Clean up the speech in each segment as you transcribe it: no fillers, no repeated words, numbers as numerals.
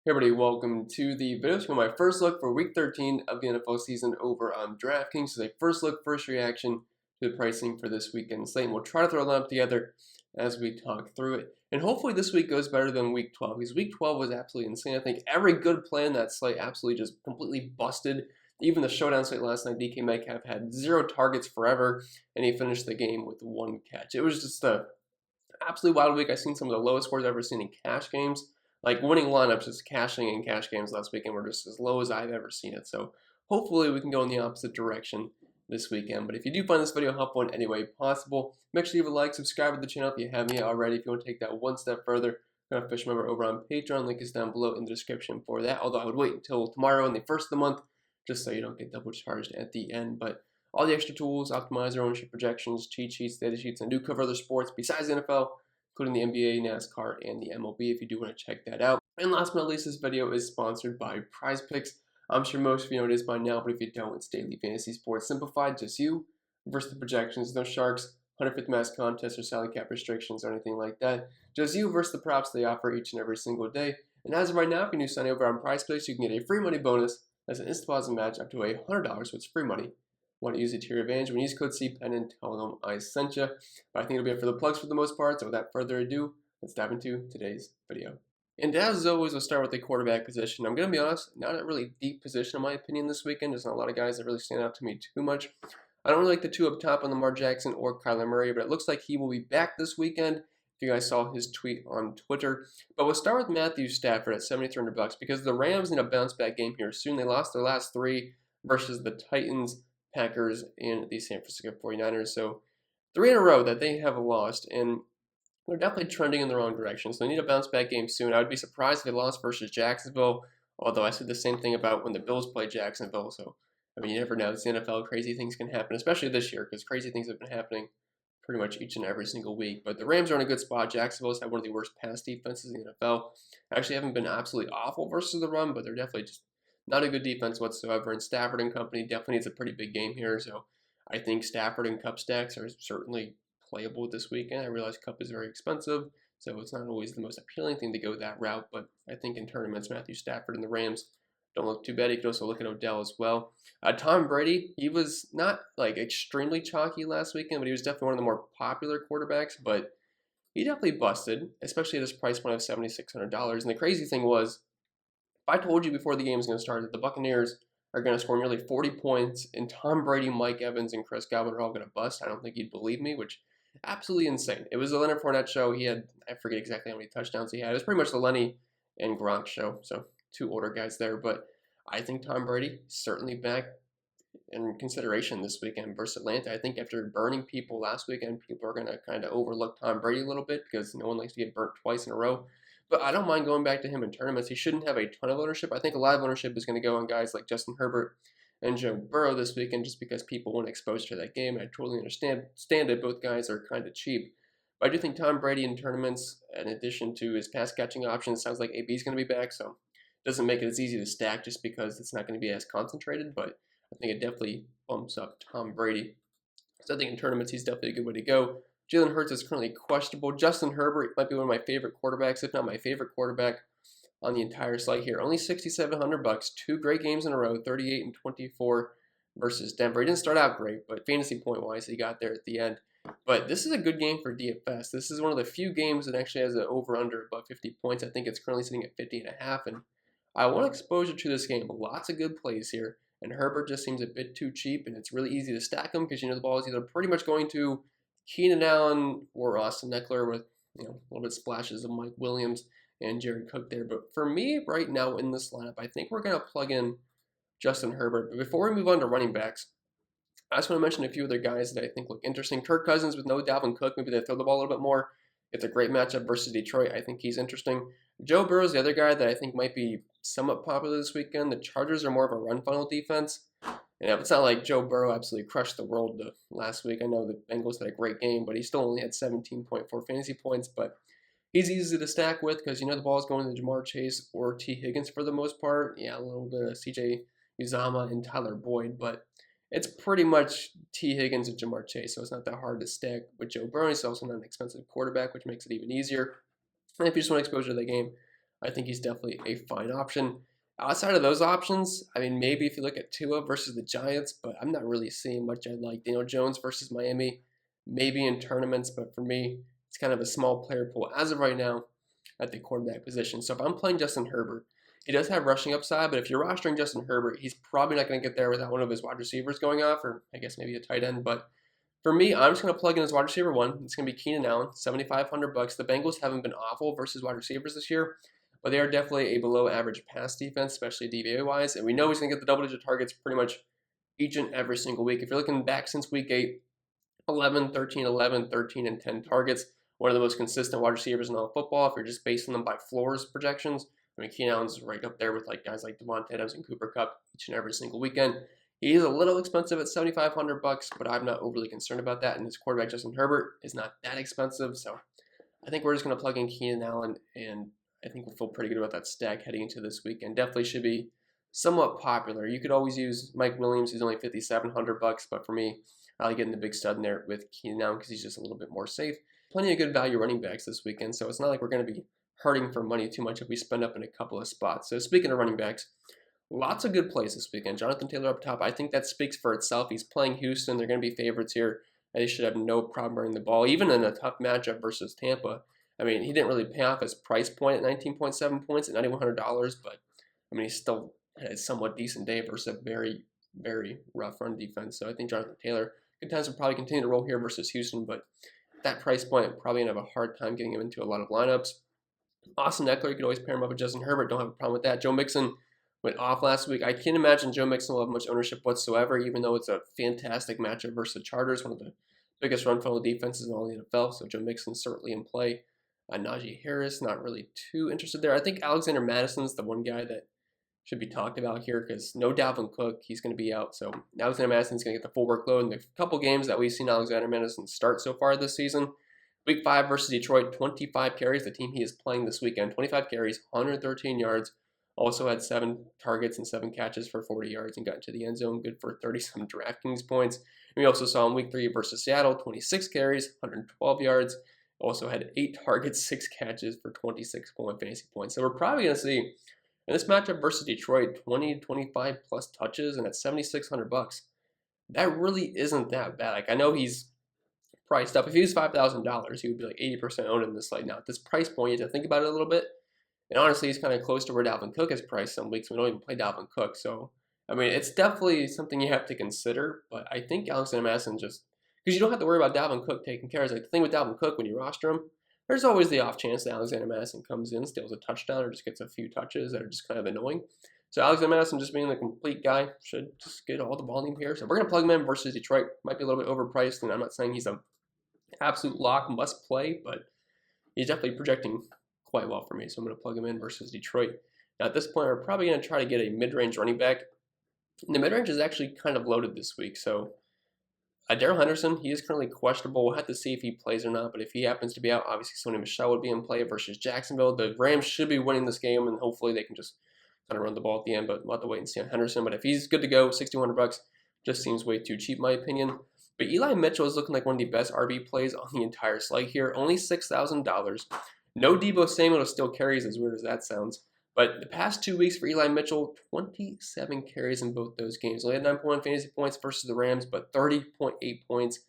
Hey everybody, welcome to the video. So my first look for week 13 of the NFL season over on DraftKings. So a first look, first reaction to the pricing for this weekend slate. And we'll try to throw a lineup together as we talk through it. And hopefully this week goes better than week 12, because week 12 was absolutely insane. I think every good play in that slate absolutely just completely busted. Even the showdown slate last night, DK Metcalf had 0 targets forever, and he finished the game with 1 catch. It was just a absolutely wild week. I've seen some of the lowest scores I've ever seen in cash games. Like winning lineups, just cashing in cash games last weekend were just as low as I've ever seen it. So hopefully we can go in the opposite direction this weekend. But if you do find this video helpful in any way possible, make sure you leave a like, subscribe to the channel if you haven't yet already. If you want to take that one step further, become a official member over on Patreon. Link is down below in the description for that. Although I would wait until tomorrow and the first of the month, just so you don't get double charged at the end. But all the extra tools, optimizer, ownership projections, cheat sheets, data sheets, and do cover other sports besides the NFL, including the NBA, NASCAR, and the MLB if you do want to check that out. And last but not least, this video is sponsored by PrizePicks. I'm sure most of you know what it is by now, but if you don't, it's daily fantasy sports simplified, just you versus the projections. No sharks, 105th mass contests, or salary cap restrictions, or anything like that. Just you versus the props they offer each and every single day. And as of right now, if you do sign over on PrizePicks, you can get a free money bonus as an instant deposit match up to $100, so it's free money. Want to use it to your advantage when you use code CPENN and tell them I sent you. But I think it'll be it for the plugs for the most part. So without further ado, let's dive into today's video. And as always, we'll start with the quarterback position. I'm going to be honest, not a really deep position in my opinion this weekend. There's not a lot of guys that really stand out to me too much. I don't really like the two up top on Lamar Jackson or Kyler Murray, but it looks like he will be back this weekend. If you guys saw his tweet on Twitter. But we'll start with Matthew Stafford at $7,300 because the Rams need a bounce back game here soon. They lost their last 3 versus the Titans, Packers, and the San Francisco 49ers. So 3 in a row that they have lost, and they're definitely trending in the wrong direction. So they need a bounce back game soon. I would be surprised if they lost versus Jacksonville, although I said the same thing about when the Bills played Jacksonville. So, I mean, you never know. It's the NFL. Crazy things can happen, especially this year, because crazy things have been happening pretty much each and every single week. But the Rams are in a good spot. Jacksonville's had one of the worst pass defenses in the NFL. Actually, haven't been absolutely awful versus the run, but they're definitely just not a good defense whatsoever, and Stafford and company definitely needs a pretty big game here. So I think Stafford and Cup stacks are certainly playable this weekend. I realize Cup is very expensive, so it's not always the most appealing thing to go that route, but I think in tournaments, Matthew Stafford and the Rams don't look too bad. You could also look at Odell as well. Tom Brady, he was not like extremely chalky last weekend, but he was definitely one of the more popular quarterbacks, but he definitely busted, especially at his price point of $7,600. And the crazy thing was, if I told you before the game was going to start that the Buccaneers are going to score nearly 40 points and Tom Brady, Mike Evans, and Chris Godwin are all going to bust, I don't think you'd believe me, which absolutely insane. It was the Leonard Fournette show. He had, I forget exactly how many touchdowns he had. It was pretty much the Lenny and Gronk show, so 2 older guys there. But I think Tom Brady certainly back in consideration this weekend versus Atlanta. I think after burning people last weekend, people are going to kind of overlook Tom Brady a little bit because no one likes to get burnt twice in a row. But I don't mind going back to him in tournaments. He shouldn't have a ton of ownership. I think a lot of ownership is going to go on guys like Justin Herbert and Joe Burrow this weekend just because people want exposure to that game. I totally understand it. Both guys are kind of cheap. But I do think Tom Brady in tournaments, in addition to his pass catching options, sounds like AB is going to be back. So it doesn't make it as easy to stack just because it's not going to be as concentrated. But I think it definitely bumps up Tom Brady. So I think in tournaments, he's definitely a good way to go. Jalen Hurts is currently questionable. Justin Herbert might be one of my favorite quarterbacks, if not my favorite quarterback on the entire slate here. Only $6,700. 2 great games in a row, 38 and 24 versus Denver. He didn't start out great, but fantasy point-wise, he got there at the end. But this is a good game for DFS. This is one of the few games that actually has an over-under above 50 points. I think it's currently sitting at 50.5, and I want exposure to this game. Lots of good plays here, and Herbert just seems a bit too cheap, and it's really easy to stack him because you know the ball is either pretty much going to Keenan Allen or Austin Eckler with a little bit splashes of Mike Williams and Jared Cook there. But for me right now in this lineup, I think we're going to plug in Justin Herbert. But before we move on to running backs, I just want to mention a few other guys that I think look interesting. Kirk Cousins with no Dalvin Cook. Maybe they throw the ball a little bit more. It's a great matchup versus Detroit. I think he's interesting. Joe Burrow is the other guy that I think might be somewhat popular this weekend. The Chargers are more of a run funnel defense. And it's not like Joe Burrow absolutely crushed the world last week. I know the Bengals had a great game, but he still only had 17.4 fantasy points. But he's easy to stack with because you know the ball is going to Jamar Chase or T. Higgins for the most part. Yeah, a little bit of C.J. Uzomah and Tyler Boyd, but it's pretty much T. Higgins and Jamar Chase, so it's not that hard to stack with Joe Burrow. He's also not an expensive quarterback, which makes it even easier. And if you just want exposure to the game, I think he's definitely a fine option. Outside of those options, I mean, maybe if you look at Tua versus the Giants, but I'm not really seeing much I like. Daniel Jones versus Miami, maybe in tournaments, but for me, it's kind of a small player pool as of right now at the quarterback position. So if I'm playing Justin Herbert, he does have rushing upside, but if you're rostering Justin Herbert, he's probably not going to get there without one of his wide receivers going off, or I guess maybe a tight end. But for me, I'm just going to plug in his wide receiver one. It's going to be Keenan Allen, $7,500. The Bengals haven't been awful versus wide receivers this year, but they are definitely a below average pass defense, especially DVOA wise. And we know he's going to get the double digit targets pretty much each and every single week. If you're looking back since week 8, 11, 13, 11, 13, and 10 targets. One of the most consistent wide receivers in all of football. If you're just basing them by floors projections, I mean, Keenan Allen's right up there with like guys like Devontae Adams and Cooper Kupp each and every single weekend. He is a little expensive at $7,500, but I'm not overly concerned about that. And his quarterback Justin Herbert is not that expensive, so I think we're just going to plug in Keenan Allen, and I think we'll feel pretty good about that stack heading into this weekend. Definitely should be somewhat popular. You could always use Mike Williams, who's only $5,700, but for me, I like getting the big stud in there with Keenan Allen because he's just a little bit more safe. Plenty of good value running backs this weekend, so it's not like we're going to be hurting for money too much if we spend up in a couple of spots. So speaking of running backs, lots of good plays this weekend. Jonathan Taylor up top, I think that speaks for itself. He's playing Houston. They're going to be favorites here. They should have no problem running the ball, even in a tough matchup versus Tampa. I mean, he didn't really pay off his price point at 19.7 points at $9,100, but I mean, he still had a somewhat decent day versus a very, very rough run defense. So I think Jonathan Taylor, good times will probably continue to roll here versus Houston, but that price point, probably going to have a hard time getting him into a lot of lineups. Austin Eckler, you could always pair him up with Justin Herbert. Don't have a problem with that. Joe Mixon went off last week. I can't imagine Joe Mixon will have much ownership whatsoever, even though it's a fantastic matchup versus the Chargers, one of the biggest run funnel defenses in all the NFL. So Joe Mixon's certainly in play. Najee Harris, not really too interested there. I think Alexander Madison's the one guy that should be talked about here because no Dalvin Cook, he's going to be out. So Alexander Madison's going to get the full workload in the couple games that we've seen Alexander Madison start so far this season. Week 5 versus Detroit, 25 carries, the team he is playing this weekend. 25 carries, 113 yards. Also had 7 targets and 7 catches for 40 yards and got into the end zone. Good for 30-some DraftKings points. And we also saw in Week 3 versus Seattle, 26 carries, 112 yards. Also had 8 targets, 6 catches for 26 fantasy points. So we're probably going to see, in this matchup versus Detroit, 20 to 25 plus touches, and at $7,600, that really isn't that bad. Like, I know he's priced up. If he was $5,000, he would be like 80% owned in this slate. Now, at this price point, you have to think about it a little bit. And honestly, he's kind of close to where Dalvin Cook is priced some weeks. We don't even play Dalvin Cook. So, I mean, it's definitely something you have to consider. But I think Alexander Madison just, because you don't have to worry about Dalvin Cook taking carries. Like, the thing with Dalvin Cook, when you roster him, there's always the off chance that Alexander Madison comes in, steals a touchdown, or just gets a few touches that are just kind of annoying. So Alexander Madison, just being the complete guy, should just get all the volume here. So we're going to plug him in versus Detroit. Might be a little bit overpriced, and I'm not saying he's a absolute lock must play, but he's definitely projecting quite well for me. So I'm going to plug him in versus Detroit. Now at this point, we're probably going to try to get a mid-range running back. And the mid-range is actually kind of loaded this week. So Darrell Henderson, he is currently questionable. We'll have to see if he plays or not. But if he happens to be out, obviously Sony Michel would be in play versus Jacksonville. The Rams should be winning this game, and hopefully they can just kind of run the ball at the end. But we'll have to wait and see on Henderson. But if he's good to go, $6,200 just seems way too cheap, in my opinion. But Eli Mitchell is looking like one of the best RB plays on the entire slate here. Only $6,000. No Deebo Samuel still carries, as weird as that sounds. But the past 2 weeks for Eli Mitchell, 27 carries in both those games. Only had 9.1 fantasy points versus the Rams, but 30.8 points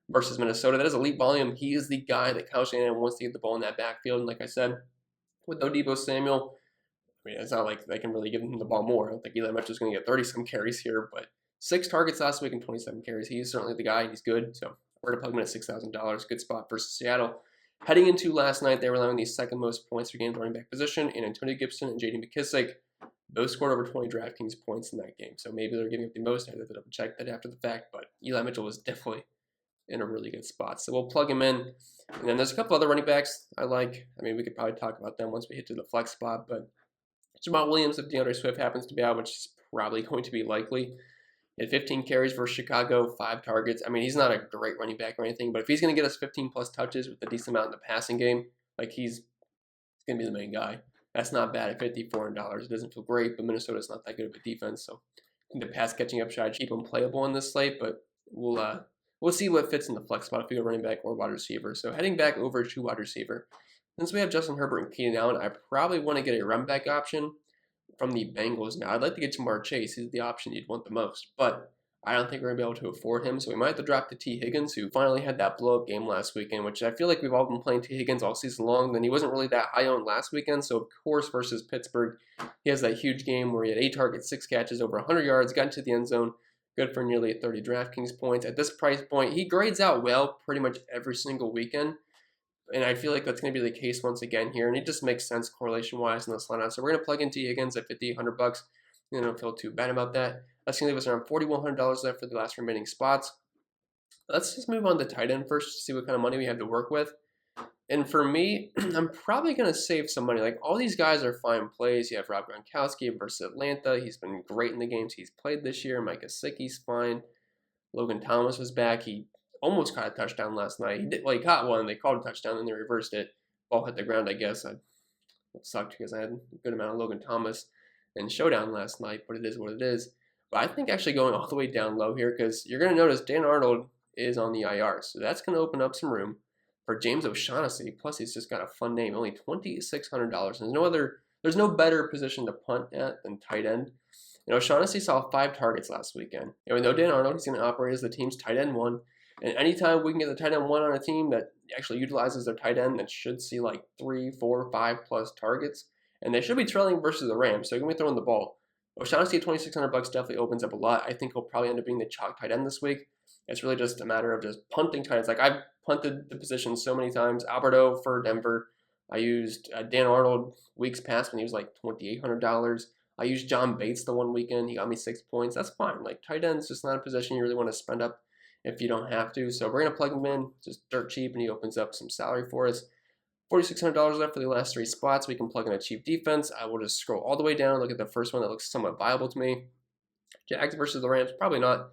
versus Minnesota. That is elite volume. He is the guy that Kyle Shanahan wants to get the ball in that backfield. And like I said, with no Deebo Samuel, I mean, it's not like they can really give him the ball more. I don't think Eli Mitchell is going to get 30-some carries here, but 6 targets last week and 27 carries. He is certainly the guy. He's good. So we're going to plug him in at $6,000. Good spot versus Seattle. Heading into last night, they were allowing the second most points per game at running back position in Antonio Gibson and J.D. McKissick. Both scored over 20 DraftKings points in that game. So maybe they're giving up the most. I had to double check that after the fact. But Eli Mitchell was definitely in a really good spot. So we'll plug him in. And then there's a couple other running backs I like. I mean, we could probably talk about them once we hit to the flex spot. But Jamal Williams, if DeAndre Swift happens to be out, which is probably going to be likely. He had 15 carries versus Chicago, 5 targets. I mean, he's not a great running back or anything, but if he's going to get us 15-plus touches with a decent amount in the passing game, like he's going to be the main guy. That's not bad at $5,400. It doesn't feel great, but Minnesota's not that good of a defense, so the pass catching upside keep him playable in this slate, but we'll see what fits in the flex spot if we go running back or wide receiver. So heading back over to wide receiver, Since we have Justin Herbert and Keenan Allen, I probably want to get a run back option from the Bengals now. I'd like to get Jamar Chase. He's the option you'd want the most, but I don't think we're going to be able to afford him, so we might have to drop to T. Higgins, who finally had that blow-up game last weekend, which I feel like we've all been playing T. Higgins all season long. Then he wasn't really that high owned last weekend, so of course versus Pittsburgh, he has that huge game where he had 8 targets, 6 catches, over 100 yards, got into the end zone, good for nearly 30 DraftKings points. At this price point, he grades out well pretty much every single weekend. And I feel like that's going to be the case once again here. And it just makes sense correlation-wise in this lineup. So we're going to plug in T. Higgins at $5,100. I don't feel too bad about that. That's going to leave us around $4,100 left for the last remaining spots. Let's just move on to tight end first to see what kind of money we have to work with. And for me, I'm probably going to save some money. Like, all these guys are fine plays. You have Rob Gronkowski versus Atlanta. He's been great in the games he's played this year. Mike Gesicki's fine. Logan Thomas was back. He almost caught a touchdown last night. He caught one. They called a touchdown, and they reversed it. Ball hit the ground, I guess. It sucked because I had a good amount of Logan Thomas in Showdown last night, but it is what it is. But I think actually going all the way down low here, because you're going to notice Dan Arnold is on the IR, so that's going to open up some room for James O'Shaughnessy. Plus, he's just got a fun name, only $2,600. There's no better position to punt at than tight end. O'Shaughnessy saw 5 targets last weekend. And we know Dan Arnold, he's going to operate as the team's tight end 1. And anytime we can get the tight end 1 on a team that actually utilizes their tight end, that should see like 3, 4, 5 plus targets. And they should be trailing versus the Rams, so you're going to be throwing the ball. O'Shaughnessy at $2,600 definitely opens up a lot. I think he'll probably end up being the chalk tight end this week. It's really just a matter of just punting tight ends. Like, I've punted the position so many times. Alberto for Denver. I used Dan Arnold weeks past when he was like $2,800. I used John Bates the one weekend. He got me 6 points. That's fine. Like, tight end's just not a position you really want to spend up if you don't have to. So we're going to plug him in, just dirt cheap, and he opens up some salary for us. $4,600 left for the last 3 spots. We can plug in a cheap defense. I will just scroll all the way down, look at the first one that looks somewhat viable to me. Jags versus the Rams, probably not.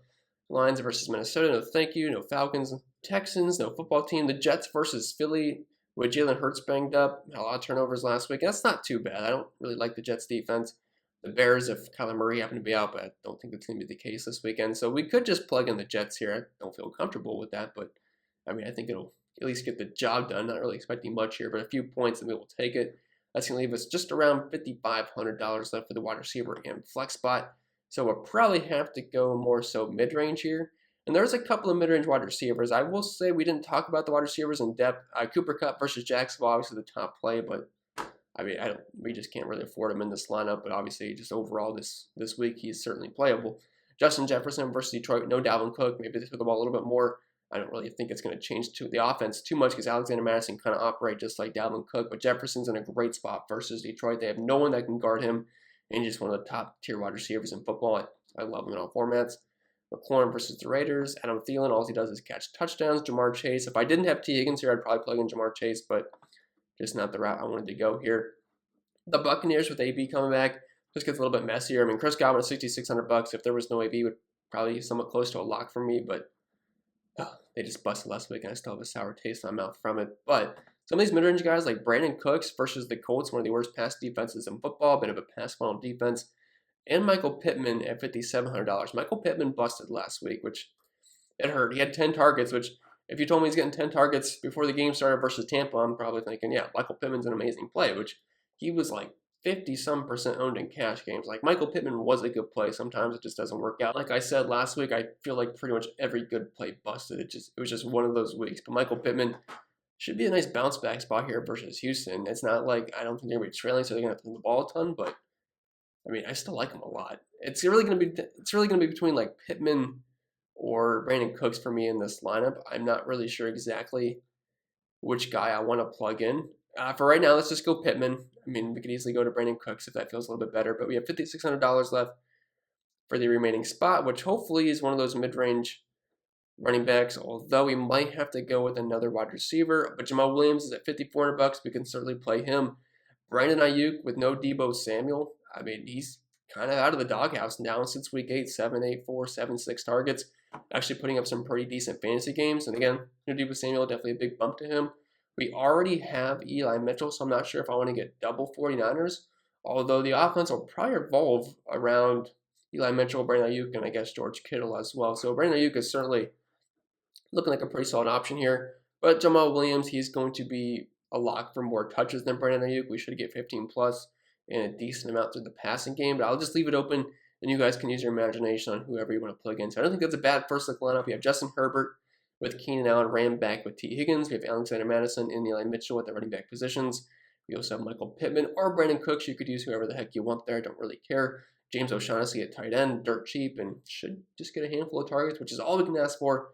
Lions versus Minnesota, no thank you. No Falcons. Texans, no football team. The Jets versus Philly, with Jalen Hurts banged up. Had a lot of turnovers last week. That's not too bad. I don't really like the Jets defense. The Bears, if Kyler Murray happened to be out, but I don't think that's going to be the case this weekend. So we could just plug in the Jets here. I don't feel comfortable with that, but I mean, I think it'll at least get the job done. Not really expecting much here, but a few points and we will take it. That's going to leave us just around $5,500 left for the wide receiver and flex spot. So we'll probably have to go more so mid-range here. And there's a couple of mid-range wide receivers. I will say we didn't talk about the wide receivers in depth. Cooper Kupp versus Jacksonville, obviously the top play, but I mean, we just can't really afford him in this lineup. But obviously, just overall this week, he's certainly playable. Justin Jefferson versus Detroit, no Dalvin Cook. Maybe they throw the ball a little bit more. I don't really think it's going to change the offense too much because Alexander Madison kind of operate just like Dalvin Cook. But Jefferson's in a great spot versus Detroit. They have no one that can guard him, and just one of the top tier wide receivers in football. I love him in all formats. McLaurin versus the Raiders. Adam Thielen, all he does is catch touchdowns. Jamar Chase. If I didn't have T. Higgins here, I'd probably plug in Jamar Chase, but just not the route I wanted to go here. The Buccaneers with AB coming back just gets a little bit messier. I mean, Chris Godwin at $6,600. If there was no AB, would probably be somewhat close to a lock for me, but they just busted last week, and I still have a sour taste in my mouth from it. But some of these mid-range guys like Brandon Cooks versus the Colts, one of the worst pass defenses in football, bit of a pass funnel defense, and Michael Pittman at $5,700. Michael Pittman busted last week, which it hurt. He had 10 targets, which if you told me he's getting 10 targets before the game started versus Tampa, I'm probably thinking, yeah, Michael Pittman's an amazing play, which he was like 50-some% owned in cash games. Like, Michael Pittman was a good play. Sometimes it just doesn't work out. Like I said last week, I feel like pretty much every good play busted. It was just one of those weeks. But Michael Pittman should be a nice bounce back spot here versus Houston. It's not like I don't think they're going to be trailing, so they're going to have to throw the ball a ton, but I mean, I still like him a lot. It's really going to be between like Pittman or Brandon Cooks for me in this lineup. I'm not really sure exactly which guy I want to plug in. For right now, let's just go Pittman. I mean, we could easily go to Brandon Cooks if that feels a little bit better, but we have $5,600 left for the remaining spot, which hopefully is one of those mid-range running backs, although we might have to go with another wide receiver. But Jamal Williams is at $5,400. We can certainly play him. Brandon Ayuk with no Deebo Samuel. I mean, he's kind of out of the doghouse now since week 8, 7, 8, 4, 7, 6 targets. Actually putting up some pretty decent fantasy games. And again, no Deebo Samuel, definitely a big bump to him. We already have Eli Mitchell, so I'm not sure if I want to get double 49ers, although the offense will probably revolve around Eli Mitchell, Brandon Ayuk, and I guess George Kittle as well. So Brandon Ayuk is certainly looking like a pretty solid option here. But Jamal Williams, he's going to be a lock for more touches than Brandon Ayuk. We should get 15 plus and a decent amount through the passing game, but I'll just leave it open, and you guys can use your imagination on whoever you want to plug in. So I don't think that's a bad first look lineup. We have Justin Herbert with Keenan Allen, ran back with T. Higgins. We have Alexander Madison and Eli Mitchell at the running back positions. We also have Michael Pittman or Brandon Cooks. You could use whoever the heck you want there. I don't really care. James O'Shaughnessy at tight end, dirt cheap, and should just get a handful of targets, which is all we can ask for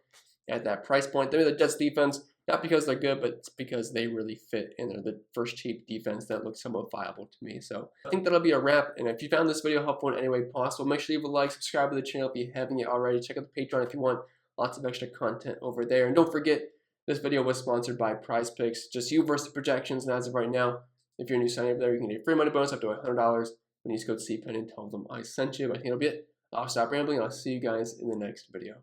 at that price point. They're the Jets defense, not because they're good, but it's because they really fit, and they're the first cheap defense that looks somewhat viable to me. So I think that'll be a wrap, and if you found this video helpful in any way possible, make sure you leave a like, subscribe to the channel if you haven't yet already. Check out the Patreon if you want lots of extra content over there. And don't forget, this video was sponsored by Prize Picks, just you versus the projections, and as of right now, if you're a new sign up there, you can get a free money bonus up to $100 when you use code CPEN and tell them I sent you. I think that'll be it. I'll stop rambling, and I'll see you guys in the next video.